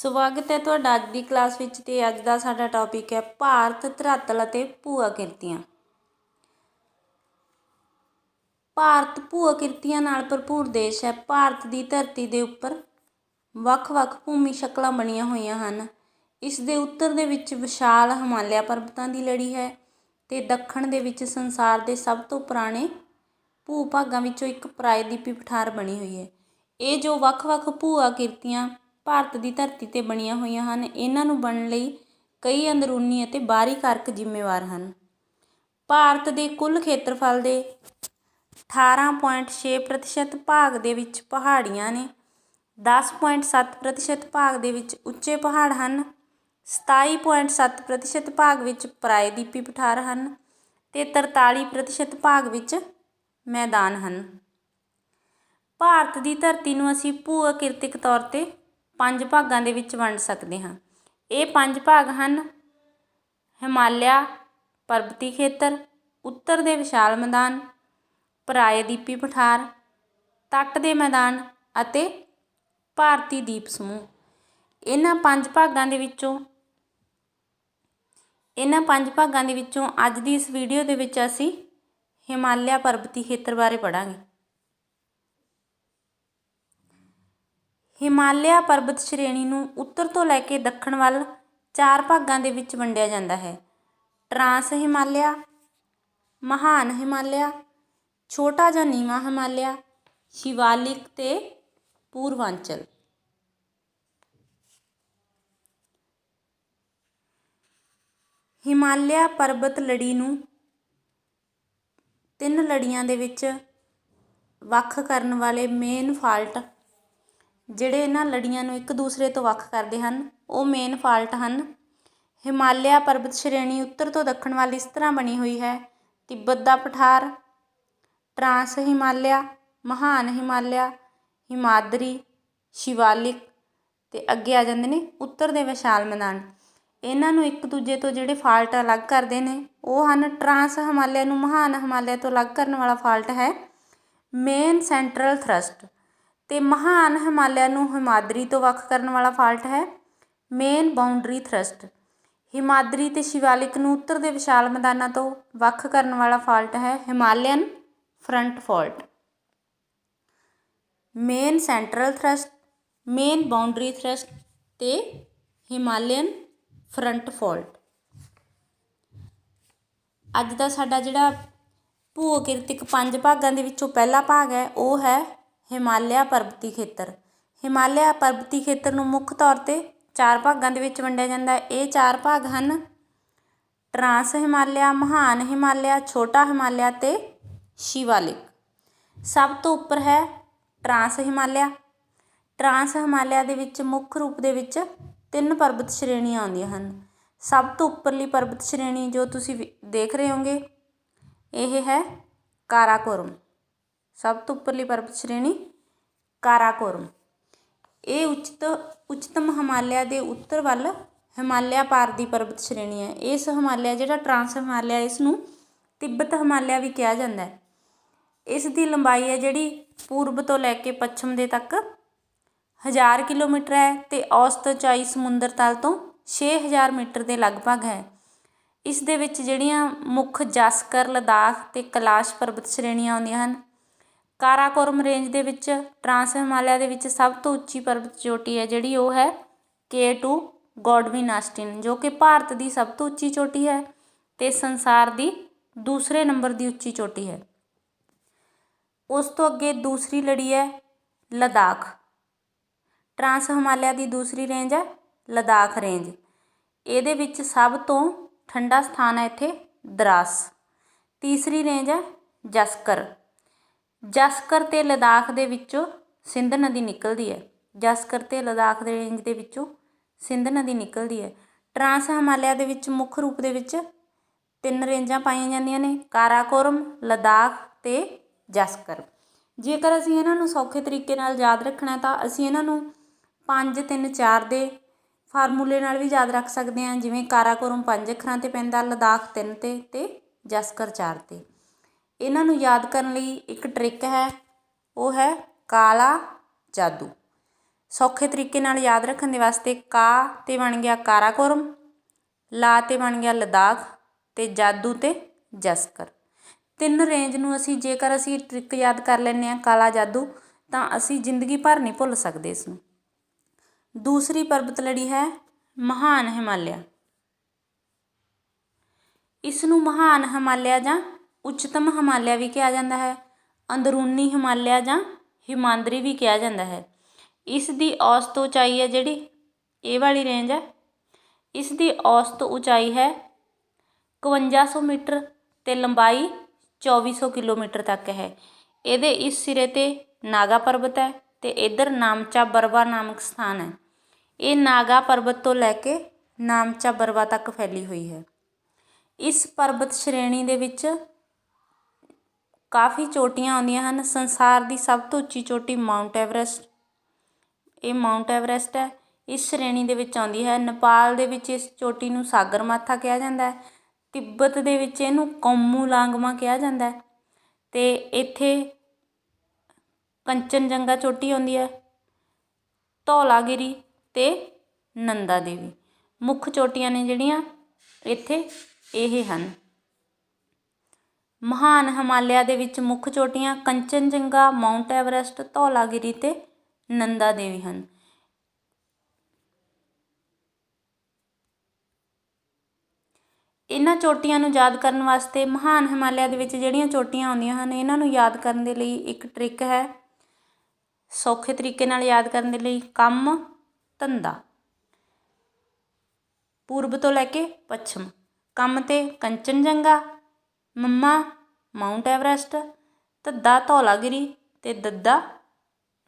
ਸਵਾਗਤ ਹੈ ਤੁਹਾਡਾ ਅੱਜ ਦੀ ਕਲਾਸ ਵਿੱਚ ਤੇ ਅੱਜ ਦਾ ਸਾਡਾ ਟੌਪਿਕ ਹੈ ਭਾਰਤ ਧਰਾਤਲ ਅਤੇ ਭੂ ਆਕਿਰਤੀਆਂ। ਭਾਰਤ ਭੂ ਆਕਿਰਤੀਆਂ ਨਾਲ ਭਰਪੂਰ ਦੇਸ਼ ਹੈ। ਭਾਰਤ ਦੀ ਧਰਤੀ ਦੇ ਉੱਪਰ ਵੱਖ-ਵੱਖ ਭੂਮੀ ਸ਼ਕਲਾਂ ਬਣੀਆਂ ਹੋਈਆਂ ਹਨ। ਇਸ ਦੇ ਉੱਤਰ ਦੇ ਵਿੱਚ ਵਿਸ਼ਾਲ ਹਿਮਾਲਿਆ ਪਰਬਤਾਂ ਦੀ ਲੜੀ ਹੈ ਤੇ ਦੱਖਣ ਦੇ ਵਿੱਚ ਸੰਸਾਰ ਦੇ ਸਭ ਤੋਂ ਪੁਰਾਣੇ ਭੂ ਭਾਗਾਂ ਵਿੱਚੋਂ ਇੱਕ ਪ੍ਰਾਇਦੀਪੀ ਪਠਾਰ ਬਣੀ ਹੋਈ ਹੈ। ਇਹ ਜੋ ਵੱਖ-ਵੱਖ ਭੂ ਆਕਿਰਤੀਆਂ ਭਾਰਤ ਦੀ ਧਰਤੀ 'ਤੇ ਬਣੀਆਂ ਹੋਈਆਂ ਹਨ, ਇਹਨਾਂ ਨੂੰ ਬਣਨ ਲਈ ਕਈ ਅੰਦਰੂਨੀ ਅਤੇ ਬਾਹਰੀ ਕਾਰਕ ਜ਼ਿੰਮੇਵਾਰ ਹਨ। ਭਾਰਤ ਦੇ ਕੁੱਲ ਖੇਤਰਫਲ ਦੇ 18.6% ਭਾਗ ਦੇ ਵਿੱਚ ਪਹਾੜੀਆਂ ਨੇ, 10.7% ਭਾਗ ਦੇ ਵਿੱਚ ਉੱਚੇ ਪਹਾੜ ਹਨ, 27.7% ਭਾਗ ਵਿੱਚ ਪ੍ਰਾਇਦੀਪੀ ਪਠਾਰ ਹਨ ਤੇ 43% ਭਾਗ ਵਿੱਚ ਮੈਦਾਨ ਹਨ। ਭਾਰਤ ਦੀ ਧਰਤੀ ਨੂੰ ਅਸੀਂ ਭੂ ਆਕਿਰਤਿਕ ਤੌਰ 'ਤੇ 5 ਭਾਗਾਂ ਦੇ ਵਿੱਚ ਵੰਡ ਸਕਦੇ ਹਾਂ। ਇਹ 5 ਭਾਗ ਹਨ: ਹਿਮਾਲਿਆ ਪਰਬਤੀ ਖੇਤਰ, ਉੱਤਰ ਦੇ ਵਿਸ਼ਾਲ ਮੈਦਾਨ, ਪ੍ਰਾਇਦੀਪੀ ਪਠਾਰ, ਤੱਟ ਦੇ ਮੈਦਾਨ ਅਤੇ ਭਾਰਤੀ ਦੀਪ ਸਮੂਹ। ਇਹਨਾਂ 5 ਭਾਗਾਂ ਦੇ ਵਿੱਚੋਂ ਅੱਜ ਦੀ ਇਸ ਵੀਡੀਓ ਦੇ ਵਿੱਚ ਅਸੀਂ ਹਿਮਾਲਿਆ ਪਰਬਤੀ ਖੇਤਰ ਬਾਰੇ ਪੜ੍ਹਾਂਗੇ। ਹਿਮਾਲਿਆ ਪਰਬਤ ਸ਼੍ਰੇਣੀ ਨੂੰ ਉੱਤਰ ਤੋਂ ਲੈ ਕੇ ਦੱਖਣ ਵੱਲ 4 ਭਾਗਾਂ ਦੇ ਵਿੱਚ ਵੰਡਿਆ ਜਾਂਦਾ ਹੈ: ਟਰਾਂਸ ਹਿਮਾਲਿਆ, ਮਹਾਨ ਹਿਮਾਲਿਆ, ਛੋਟਾ ਜਾਂ ਨੀਵਾਂ ਹਿਮਾਲਿਆ, ਸ਼ਿਵਾਲਿਕ ਤੇ ਪੂਰਵਾਂਚਲ। ਹਿਮਾਲਿਆ ਪਰਬਤ ਲੜੀ ਨੂੰ 3 ਲੜੀਆਂ ਦੇ ਵਿੱਚ ਵੱਖ ਕਰਨ ਵਾਲੇ ਮੇਨ ਫਾਲਟ, ਜਿਹੜੇ ਇਹਨਾਂ ਲੜੀਆਂ ਨੂੰ ਇੱਕ ਦੂਸਰੇ ਤੋਂ ਵੱਖ ਕਰਦੇ ਹਨ, ਉਹ ਮੇਨ ਫਾਲਟ ਹਨ। ਹਿਮਾਲਿਆ ਪਰਬਤ ਸ਼੍ਰੇਣੀ ਉੱਤਰ ਤੋਂ ਦੱਖਣ ਵੱਲ ਇਸ ਤਰ੍ਹਾਂ ਬਣੀ ਹੋਈ ਹੈ: ਤਿੱਬਤ ਦਾ ਪਠਾਰ, ਟਰਾਂਸ ਹਿਮਾਲਿਆ, ਮਹਾਨ ਹਿਮਾਲਿਆ, ਹਿਮਾਦਰੀ, ਸ਼ਿਵਾਲਿਕ ਤੇ ਅੱਗੇ ਆ ਜਾਂਦੇ ਨੇ ਉੱਤਰ ਦੇ ਵਿਸ਼ਾਲ ਮੈਦਾਨ। ਇਹਨਾਂ ਨੂੰ ਇੱਕ ਦੂਜੇ ਤੋਂ ਜਿਹੜੇ ਫਾਲਟ ਅਲੱਗ ਕਰਦੇ ਨੇ ਉਹ ਹਨ: ਟਰਾਂਸ ਹਿਮਾਲਿਆ ਨੂੰ ਮਹਾਨ ਹਿਮਾਲਿਆ ਤੋਂ ਅਲੱਗ ਕਰਨ ਵਾਲਾ ਫਾਲਟ ਹੈ ਮੇਨ ਸੈਂਟਰਲ ਥਰਸਟ, ਤੇ ਮਹਾਨ ਹਿਮਾਲਿਆ ਨੂੰ ਹਿਮਾਦਰੀ ਤੋਂ ਵੱਖ ਕਰਨ ਵਾਲਾ ਫਾਲਟ ਹੈ ਮੇਨ ਬਾਉਂਡਰੀ ਥਰਸਟ। ਹਿਮਾਦਰੀ ਤੇ ਸ਼ਿਵਾਲਿਕ ਨੂੰ ਉੱਤਰ ਦੇ ਵਿਸ਼ਾਲ ਮੈਦਾਨਾਂ ਤੋਂ ਵੱਖ ਕਰਨ ਵਾਲਾ ਫਾਲਟ ਹੈ Himalayan front fault. Main central thirst, main boundary thirst ਤੇ ਹਿਮਾਲਿਅਨ ਫਰੰਟ ਫਾਲਟ। ਅੱਜ ਦਾ ਸਾਡਾ ਜਿਹੜਾ ਭੂ ਆਕਿਰਤਿਕ 5 ਭਾਗਾਂ ਦੇ ਵਿੱਚੋਂ ਪਹਿਲਾ ਭਾਗ ਹੈ ਉਹ ਹੈ ਹਿਮਾਲਿਆ ਪਰਬਤੀ ਖੇਤਰ। ਹਿਮਾਲਿਆ ਪਰਬਤੀ ਖੇਤਰ ਨੂੰ ਮੁੱਖ ਤੌਰ 'ਤੇ 4 ਭਾਗਾਂ ਦੇ ਵਿੱਚ ਵੰਡਿਆ ਜਾਂਦਾ ਹੈ। ਇਹ 4 ਭਾਗ ਹਨ: ਟਰਾਂਸ ਹਿਮਾਲਿਆ, ਮਹਾਨ ਹਿਮਾਲਿਆ, ਛੋਟਾ ਹਿਮਾਲਿਆ ਤੇ ਸ਼ਿਵਾਲਿਕ। ਸਭ ਤੋਂ ਉੱਪਰ ਹੈ ਟਰਾਂਸ ਹਿਮਾਲਿਆ। ਟਰਾਂਸ ਹਿਮਾਲਿਆ ਦੇ ਵਿੱਚ ਮੁੱਖ ਰੂਪ ਦੇ ਵਿੱਚ 3 ਪਰਬਤ ਸ਼੍ਰੇਣੀਆਂ ਆਉਂਦੀਆਂ ਹਨ। ਸਭ ਤੋਂ ਉੱਪਰਲੀ ਪਰਬਤ ਸ਼੍ਰੇਣੀ ਜੋ ਤੁਸੀਂ ਦੇਖ ਰਹੇ ਹੋਗੇ ਇਹ ਹੈ ਕਾਰਾਕੋਰਮ। ਸਭ ਤੋਂ ਉੱਪਰਲੀ ਪਰਬਤ ਸ਼੍ਰੇਣੀ ਕਾਰਾਕੋਰਮ। ਇਹ ਉੱਚਤਮ ਹਿਮਾਲਿਆ ਦੇ ਉੱਤਰ ਵੱਲ ਹਿਮਾਲਿਆ ਪਾਰ ਦੀ ਪਰਬਤ ਸ਼੍ਰੇਣੀ ਹੈ। ਇਸ ਹਿਮਾਲਿਆ ਜਿਹੜਾ ਟਰਾਂਸ ਹਿਮਾਲਿਆ, ਇਸ ਨੂੰ ਤਿੱਬਤ ਹਿਮਾਲਿਆ ਵੀ ਕਿਹਾ ਜਾਂਦਾ ਹੈ। ਇਸ ਦੀ ਲੰਬਾਈ ਹੈ ਜਿਹੜੀ ਪੂਰਬ ਤੋਂ ਲੈ ਕੇ ਪੱਛਮ ਦੇ ਤੱਕ 1000 ਕਿਲੋਮੀਟਰ ਹੈ ਤੇ ਔਸਤ ਉਚਾਈ ਸਮੁੰਦਰ ਤਲ ਤੋਂ 6000 ਮੀਟਰ ਦੇ ਲਗਭਗ ਹੈ। ਇਸ ਦੇ ਵਿੱਚ ਜਿਹੜੀਆਂ ਮੁੱਖ ਜਾਸਕਰ, ਲੱਦਾਖ ਤੇ ਕੈਲਾਸ਼ ਪਰਬਤ ਸ਼੍ਰੇਣੀਆਂ ਆਉਂਦੀਆਂ ਹਨ। ਕਾਰਾਕੋਰਮ ਰੇਂਜ ਦੇ ਵਿੱਚ ਟਰਾਂਸ ਹਿਮਾਲਿਆ ਦੇ ਵਿੱਚ ਸਭ ਤੋਂ ਉੱਚੀ ਪਰਬਤ ਚੋਟੀ ਹੈ ਜਿਹੜੀ ਉਹ ਹੈ K2 ਗੋਡਵਿਨ ਆਸਟਿਨ, ਜੋ ਕਿ ਭਾਰਤ ਦੀ ਸਭ ਤੋਂ ਉੱਚੀ ਚੋਟੀ ਹੈ ਤੇ ਸੰਸਾਰ ਦੀ ਦੂਸਰੇ ਨੰਬਰ ਦੀ ਉੱਚੀ ਚੋਟੀ ਹੈ। ਉਸ ਤੋਂ ਅੱਗੇ ਦੂਸਰੀ ਲੜੀ ਹੈ ਲੱਦਾਖ। ਟਰਾਂਸ ਹਿਮਾਲਿਆ ਦੀ ਦੂਸਰੀ ਰੇਂਜ ਹੈ ਲੱਦਾਖ ਰੇਂਜ। ਇਹਦੇ ਵਿੱਚ ਸਭ ਤੋਂ ਠੰਡਾ ਸਥਾਨ ਹੈ ਇੱਥੇ ਦਰਾਸ। ਤੀਸਰੀ ਰੇਂਜ ਹੈ ਜਸਕਰ। ਜਸਕਰ ਤੇ ਲੱਦਾਖ ਦੇ ਵਿੱਚੋਂ ਸਿੰਧ ਨਦੀ ਨਿਕਲਦੀ ਹੈ। ਜਸਕਰ ਤੇ ਲੱਦਾਖ ਦੇ ਰੇਂਜ ਦੇ ਵਿੱਚੋਂ ਸਿੰਧ ਨਦੀ ਨਿਕਲਦੀ ਹੈ। ਟਰਾਂਸ ਹਿਮਾਲਿਆ ਦੇ ਵਿੱਚ ਮੁੱਖ ਰੂਪ ਦੇ ਵਿੱਚ 3 ਰੇਂਜਾਂ ਪਾਈਆਂ ਜਾਂਦੀਆਂ ਨੇ: ਕਾਰਾਕੋਰਮ, ਲੱਦਾਖ ਤੇ ਜਸਕਰ। ਜੇਕਰ ਅਸੀਂ ਇਹਨਾਂ ਨੂੰ ਸੌਖੇ ਤਰੀਕੇ ਨਾਲ ਯਾਦ ਰੱਖਣਾ ਤਾਂ ਅਸੀਂ ਇਹਨਾਂ ਨੂੰ 5, 3, 4 ਦੇ ਫਾਰਮੂਲੇ ਨਾਲ ਵੀ ਯਾਦ ਰੱਖ ਸਕਦੇ ਹਾਂ। ਜਿਵੇਂ ਕਾਰਾਕੋਰਮ 5 ਅੱਖਰਾਂ 'ਤੇ ਪੈਂਦਾ, ਲੱਦਾਖ 3 ਤੇ ਜਸਕਰ 4 'ਤੇ। ਇਹਨਾਂ ਨੂੰ ਯਾਦ ਕਰਨ ਲਈ ਇੱਕ ਟ੍ਰਿਕ ਹੈ, ਉਹ ਹੈ ਕਾਲਾ ਜਾਦੂ। ਸੌਖੇ ਤਰੀਕੇ ਨਾਲ ਯਾਦ ਰੱਖਣ ਦੇ ਵਾਸਤੇ ਕਾ 'ਤੇ ਬਣ ਗਿਆ ਕਾਰਾਕੋਰਮ, ਲਾ 'ਤੇ ਬਣ ਗਿਆ ਲਦਾਖ, ਅਤੇ ਜਾਦੂ ਅਤੇ ਜਸਕਰ। 3 ਰੇਂਜ ਨੂੰ ਜੇਕਰ ਅਸੀਂ ਟ੍ਰਿਕ ਯਾਦ ਕਰ ਲੈਂਦੇ ਹਾਂ ਕਾਲਾ ਜਾਦੂ, ਤਾਂ ਅਸੀਂ ਜ਼ਿੰਦਗੀ ਭਰ ਨਹੀਂ ਭੁੱਲ ਸਕਦੇ ਇਸ ਨੂੰ। ਦੂਸਰੀ ਪਰਬਤ ਲੜੀ ਹੈ ਮਹਾਨ ਹਿਮਾਲਿਆ। ਇਸ ਨੂੰ ਮਹਾਨ ਹਿਮਾਲਿਆ ਜਾਂ ਉੱਚਤਮ ਹਿਮਾਲਿਆ ਵੀ ਕਿਹਾ ਜਾਂਦਾ ਹੈ। ਅੰਦਰੂਨੀ ਹਿਮਾਲਿਆ ਜਾਂ ਹਿਮਾਦਰੀ ਵੀ ਕਿਹਾ ਜਾਂਦਾ ਹੈ। ਇਸ ਦੀ ਔਸਤ ਉਚਾਈ ਹੈ ਜਿਹੜੀ ਇਹ ਵਾਲੀ ਰੇਂਜ ਹੈ, ਇਸ ਦੀ ਔਸਤ ਉਚਾਈ ਹੈ 5100 ਮੀਟਰ ਅਤੇ ਲੰਬਾਈ 2400 ਕਿਲੋਮੀਟਰ ਤੱਕ ਹੈ। ਇਹਦੇ ਇਸ ਸਿਰੇ 'ਤੇ ਨਾਗਾ ਪਰਬਤ ਹੈ ਅਤੇ ਇੱਧਰ ਨਾਮਚਾ ਬਰਵਾ ਨਾਮਕ ਸਥਾਨ ਹੈ। ਇਹ ਨਾਗਾ ਪਰਬਤ ਤੋਂ ਲੈ ਕੇ ਨਾਮਚਾ ਬਰਵਾ ਤੱਕ ਫੈਲੀ ਹੋਈ ਹੈ। ਇਸ ਪਰਬਤ ਸ਼੍ਰੇਣੀ ਦੇ ਵਿੱਚ ਕਾਫੀ ਚੋਟੀਆਂ ਆਉਂਦੀਆਂ ਹਨ। ਸੰਸਾਰ ਦੀ ਸਭ ਤੋਂ ਉੱਚੀ ਚੋਟੀ ਮਾਊਂਟ ਐਵਰੈਸਟ, ਇਹ ਮਾਊਂਟ ਐਵਰੈਸਟ ਹੈ, ਇਸ ਸ਼੍ਰੇਣੀ ਦੇ ਵਿੱਚ ਆਉਂਦੀ ਹੈ। ਨੇਪਾਲ ਦੇ ਵਿੱਚ ਇਸ ਚੋਟੀ ਨੂੰ ਸਾਗਰ ਮਾਥਾ ਕਿਹਾ ਜਾਂਦਾ ਹੈ। ਤਿੱਬਤ ਦੇ ਵਿੱਚ ਇਹਨੂੰ ਕੌਮੂ ਲਾਂਗਮਾ ਕਿਹਾ ਜਾਂਦਾ ਹੈ, ਅਤੇ ਇੱਥੇ ਕੰਚਨਜੰਗਾ ਚੋਟੀ ਆਉਂਦੀ ਹੈ, ਧੌਲਾਗਿਰੀ ਅਤੇ ਨੰਦਾ ਦੇਵੀ। ਮੁੱਖ ਚੋਟੀਆਂ ਨੇ ਜਿਹੜੀਆਂ ਇੱਥੇ ਇਹ ਹਨ। ਮਹਾਨ ਹਿਮਾਲਿਆ ਦੇ ਵਿੱਚ ਮੁੱਖ ਚੋਟੀਆਂ ਕੰਚਨਜੰਗਾ, ਮਾਊਂਟ ਐਵਰੈਸਟ, ਧੌਲਾਗਿਰੀ ਅਤੇ ਨੰਦਾ ਦੇਵੀ ਹਨ। ਇਹਨਾਂ ਚੋਟੀਆਂ ਨੂੰ ਯਾਦ ਕਰਨ ਵਾਸਤੇ ਮਹਾਨ ਹਿਮਾਲਿਆ ਦੇ ਵਿੱਚ ਜਿਹੜੀਆਂ ਚੋਟੀਆਂ ਆਉਂਦੀਆਂ ਹਨ, ਇਹਨਾਂ ਨੂੰ ਯਾਦ ਕਰਨ ਦੇ ਲਈ ਇੱਕ ਟ੍ਰਿਕ ਹੈ। ਸੌਖੇ ਤਰੀਕੇ ਨਾਲ ਯਾਦ ਕਰਨ ਦੇ ਲਈ ਕੰਮ ਧੰਦਾ, ਪੂਰਬ ਤੋਂ ਲੈ ਕੇ ਪੱਛਮ। ਕੰਮ 'ਤੇ ਕੰਚਨਜੰਗਾ, ਮੰਮਾ ਮਾਊਂਟ ਐਵਰੈਸਟ, ਧੱਦਾ ਧੌਲਾਗਿਰੀ ਅਤੇ ਦੱਦਾ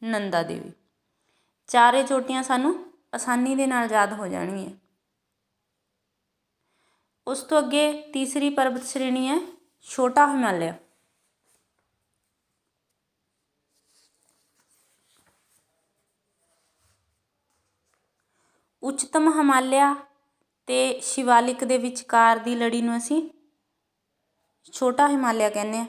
ਨੰਦਾ ਦੇਵੀ। ਚਾਰੇ ਚੋਟੀਆਂ ਸਾਨੂੰ ਆਸਾਨੀ ਦੇ ਨਾਲ ਯਾਦ ਹੋ ਜਾਣਗੀਆਂ। ਉਸ ਤੋਂ ਅੱਗੇ ਤੀਸਰੀ ਪਰਬਤ ਸ਼੍ਰੇਣੀ ਹੈ ਛੋਟਾ ਹਿਮਾਲਿਆ। ਉੱਚਤਮ ਹਿਮਾਲਿਆ ਅਤੇ ਸ਼ਿਵਾਲਿਕ ਦੇ ਵਿਚਕਾਰ ਦੀ ਲੜੀ ਨੂੰ ਅਸੀਂ ਛੋਟਾ ਹਿਮਾਲਿਆ ਕਹਿੰਦੇ ਹਾਂ।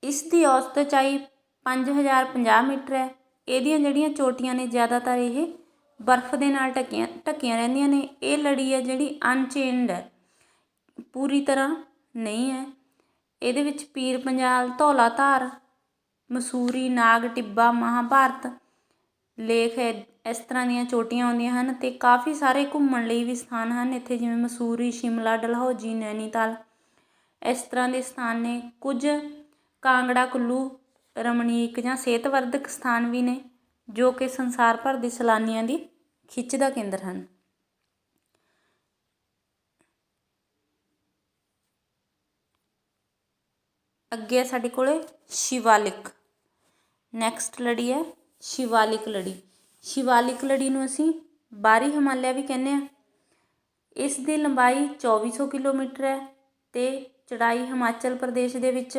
ਇਸ ਦੀ ਔਸਤ ਉਚਾਈ 5050 ਮੀਟਰ ਹੈ। ਇਹਦੀਆਂ ਜਿਹੜੀਆਂ ਚੋਟੀਆਂ ਨੇ ਜ਼ਿਆਦਾਤਰ ਇਹ ਬਰਫ਼ ਦੇ ਨਾਲ ਢੱਕੀਆਂ ਰਹਿੰਦੀਆਂ ਨੇ। ਇਹ ਲੜੀ ਹੈ ਜਿਹੜੀ ਅਨਚੇਨਡ ਹੈ, ਪੂਰੀ ਤਰ੍ਹਾਂ ਨਹੀਂ ਹੈ। ਇਹਦੇ ਵਿੱਚ ਪੀਰ ਪੰਜਾਲ, ਧੌਲਾ ਧਾਰ, ਮਸੂਰੀ, ਨਾਗ ਟਿੱਬਾ, ਮਹਾਭਾਰਤ ਲੇਖ ਇਸ ਤਰ੍ਹਾਂ ਦੀਆਂ ਚੋਟੀਆਂ ਆਉਂਦੀਆਂ ਹਨ, ਅਤੇ ਕਾਫੀ ਸਾਰੇ ਘੁੰਮਣ ਲਈ ਵੀ ਸਥਾਨ ਹਨ ਇੱਥੇ, ਜਿਵੇਂ ਮਸੂਰੀ, ਸ਼ਿਮਲਾ, ਡਲਹੌਜੀ, ਨੈਨੀਤਾਲ, ਇਸ ਤਰ੍ਹਾਂ ਦੇ ਸਥਾਨ ਨੇ। ਕੁਝ ਕਾਂਗੜਾ ਕੁੱਲੂ ਰਮਣੀਕ ਜਾਂ ਸਿਹਤਵਰਧਕ ਸਥਾਨ ਵੀ ਨੇ, ਜੋ ਕਿ ਸੰਸਾਰ ਭਰ ਦੇ ਸੈਲਾਨੀਆਂ ਦੀ ਖਿੱਚ ਦਾ ਕੇਂਦਰ ਹਨ। ਅੱਗੇ ਹੈ ਸਾਡੇ ਕੋਲ ਸ਼ਿਵਾਲਿਕ। ਨੈਕਸਟ ਲੜੀ ਹੈ ਸ਼ਿਵਾਲਿਕ ਲੜੀ। ਸ਼ਿਵਾਲਿਕ ਲੜੀ ਨੂੰ ਅਸੀਂ ਬਾਹਰੀ ਹਿਮਾਲਿਆ ਵੀ ਕਹਿੰਦੇ ਹਾਂ। ਇਸ ਦੀ ਲੰਬਾਈ 2400 ਕਿਲੋਮੀਟਰ ਹੈ ਅਤੇ ਚੜ੍ਹਾਈ ਹਿਮਾਚਲ ਪ੍ਰਦੇਸ਼ ਦੇ ਵਿੱਚ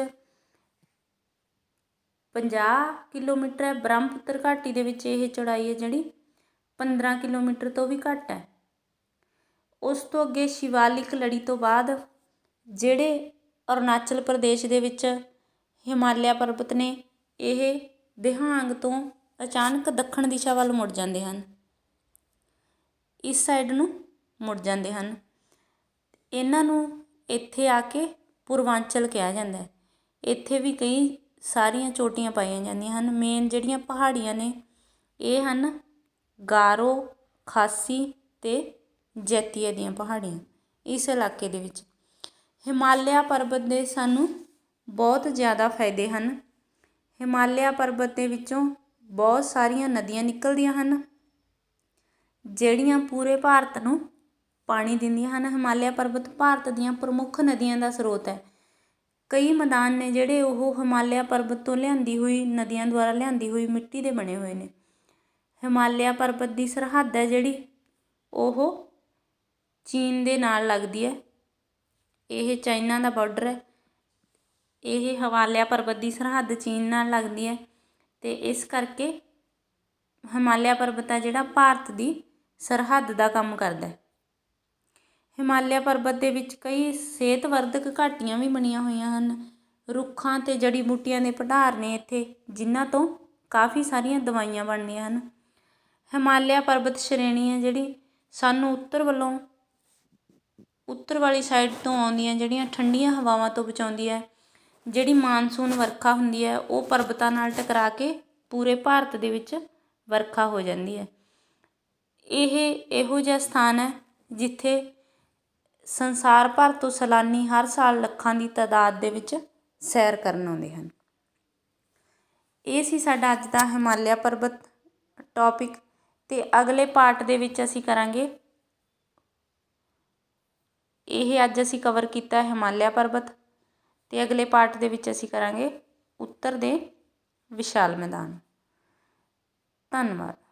50 ਕਿਲੋਮੀਟਰ ਹੈ। ਬ੍ਰਹਮਪੁੱਤਰ ਘਾਟੀ ਦੇ ਵਿੱਚ ਇਹ ਚੜ੍ਹਾਈ ਹੈ ਜਿਹੜੀ 15 ਕਿਲੋਮੀਟਰ ਤੋਂ ਵੀ ਘੱਟ ਹੈ। ਉਸ ਤੋਂ ਅੱਗੇ ਸ਼ਿਵਾਲਿਕ ਲੜੀ ਤੋਂ ਬਾਅਦ ਜਿਹੜੇ ਅਰੁਣਾਚਲ ਪ੍ਰਦੇਸ਼ ਦੇ ਵਿੱਚ ਹਿਮਾਲਿਆ ਪਰਬਤ ਨੇ, ਇਹ ਦਿਹਾਂਗ ਤੋਂ ਅਚਾਨਕ ਦੱਖਣ ਦਿਸ਼ਾ ਵੱਲ ਮੁੜ ਜਾਂਦੇ ਹਨ, ਇਸ ਸਾਈਡ ਨੂੰ ਮੁੜ ਜਾਂਦੇ ਹਨ। ਇਹਨਾਂ ਨੂੰ ਇੱਥੇ ਆ ਕੇ ਪੂਰਵਾਂਚਲ ਕਿਹਾ ਜਾਂਦਾ ਹੈ। ਇੱਥੇ ਵੀ ਕਈ ਸਾਰੀਆਂ ਚੋਟੀਆਂ ਪਾਈਆਂ ਜਾਂਦੀਆਂ ਹਨ। ਮੇਨ ਜਿਹੜੀਆਂ ਪਹਾੜੀਆਂ ਨੇ ਇਹ ਹਨ ਗਾਰੋ, ਖਾਸੀ ਅਤੇ ਜੈਤੀਆ ਦੀਆਂ ਪਹਾੜੀਆਂ। ਇਸ ਇਲਾਕੇ ਦੇ ਵਿੱਚ ਹਿਮਾਲਿਆ ਪਰਬਤ ਦੇ ਸਾਨੂੰ ਬਹੁਤ ਜ਼ਿਆਦਾ ਫਾਇਦੇ ਹਨ। ਹਿਮਾਲਿਆ ਪਰਬਤ ਦੇ ਵਿੱਚੋਂ ਬਹੁਤ ਸਾਰੀਆਂ ਨਦੀਆਂ ਨਿਕਲਦੀਆਂ ਹਨ, ਜਿਹੜੀਆਂ ਪੂਰੇ ਭਾਰਤ ਨੂੰ ਪਾਣੀ ਦਿੰਦੀਆਂ ਹਨ। ਹਿਮਾਲਿਆ ਪਰਬਤ ਭਾਰਤ ਦੀਆਂ ਪ੍ਰਮੁੱਖ ਨਦੀਆਂ ਦਾ ਸਰੋਤ ਹੈ। ਕਈ ਮੈਦਾਨ ਨੇ ਜਿਹੜੇ ਉਹ ਹਿਮਾਲਿਆ ਪਰਬਤ ਤੋਂ ਲਿਆਂਦੀ ਹੋਈ, ਨਦੀਆਂ ਦੁਆਰਾ ਲਿਆਂਦੀ ਹੋਈ ਮਿੱਟੀ ਦੇ ਬਣੇ ਹੋਏ ਨੇ। ਹਿਮਾਲਿਆ ਪਰਬਤ ਦੀ ਸਰਹੱਦ ਹੈ ਜਿਹੜੀ ਉਹ ਚੀਨ ਦੇ ਨਾਲ ਲੱਗਦੀ ਹੈ। ਇਹ ਚਾਈਨਾ ਦਾ ਬਾਰਡਰ ਹੈ। ਇਹ ਹਿਮਾਲਿਆ ਪਰਬਤ ਦੀ ਸਰਹੱਦ ਚੀਨ ਨਾਲ ਲੱਗਦੀ ਹੈ, ਅਤੇ ਇਸ ਕਰਕੇ ਹਿਮਾਲਿਆ ਪਰਬਤ ਹੈ ਜਿਹੜਾ ਭਾਰਤ ਦੀ ਸਰਹੱਦ ਦਾ ਕੰਮ ਕਰਦਾ ਹੈ। ਹਿਮਾਲਿਆ ਪਰਬਤ ਦੇ ਵਿੱਚ ਕਈ ਸਿਹਤਵਰਧਕ ਘਾਟੀਆਂ ਵੀ ਬਣੀਆਂ ਹੋਈਆਂ ਹਨ। ਰੁੱਖਾਂ ਅਤੇ ਜੜੀ ਬੂਟੀਆਂ ਦੇ ਭੰਡਾਰ ਨੇ ਇੱਥੇ, ਜਿਨ੍ਹਾਂ ਤੋਂ ਕਾਫੀ ਸਾਰੀਆਂ ਦਵਾਈਆਂ ਬਣਦੀਆਂ ਹਨ। ਹਿਮਾਲਿਆ ਪਰਬਤ ਸ਼੍ਰੇਣੀ ਹੈ ਜਿਹੜੀ ਸਾਨੂੰ ਉੱਤਰ ਵਾਲੀ ਸਾਈਡ ਤੋਂ ਆਉਂਦੀਆਂ ਜਿਹੜੀਆਂ ਠੰਡੀਆਂ ਹਵਾਵਾਂ ਤੋਂ ਬਚਾਉਂਦੀ ਹੈ। ਜਿਹੜੀ ਮਾਨਸੂਨ ਵਰਖਾ ਹੁੰਦੀ ਹੈ ਉਹ ਪਰਬਤਾਂ ਨਾਲ ਟਕਰਾ ਕੇ ਪੂਰੇ ਭਾਰਤ ਦੇ ਵਿੱਚ ਵਰਖਾ ਹੋ ਜਾਂਦੀ ਹੈ। ਇਹ ਇਹੋ ਜਿਹਾ ਸਥਾਨ ਹੈ ਜਿੱਥੇ ਸੰਸਾਰ ਭਰ ਤੋਂ ਸੈਲਾਨੀ ਹਰ ਸਾਲ ਲੱਖਾਂ ਦੀ ਤਾਦਾਦ ਦੇ ਵਿੱਚ ਸੈਰ ਕਰਨ ਆਉਂਦੇ ਹਨ। ਇਹ ਸੀ ਸਾਡਾ ਅੱਜ ਦਾ ਹਿਮਾਲਿਆ ਪਰਬਤ ਟੌਪਿਕ, ਅਤੇ ਅਗਲੇ ਪਾਰਟ ਦੇ ਵਿੱਚ ਅਸੀਂ ਕਰਾਂਗੇ ਇਹ ਅੱਜ ਅਸੀਂ ਕਵਰ ਕੀਤਾ ਹਿਮਾਲਿਆ ਪਰਬਤ, ਅਤੇ ਅਗਲੇ ਪਾਰਟ ਦੇ ਵਿੱਚ ਅਸੀਂ ਕਰਾਂਗੇ ਉੱਤਰ ਦੇ ਵਿਸ਼ਾਲ ਮੈਦਾਨ। ਧੰਨਵਾਦ।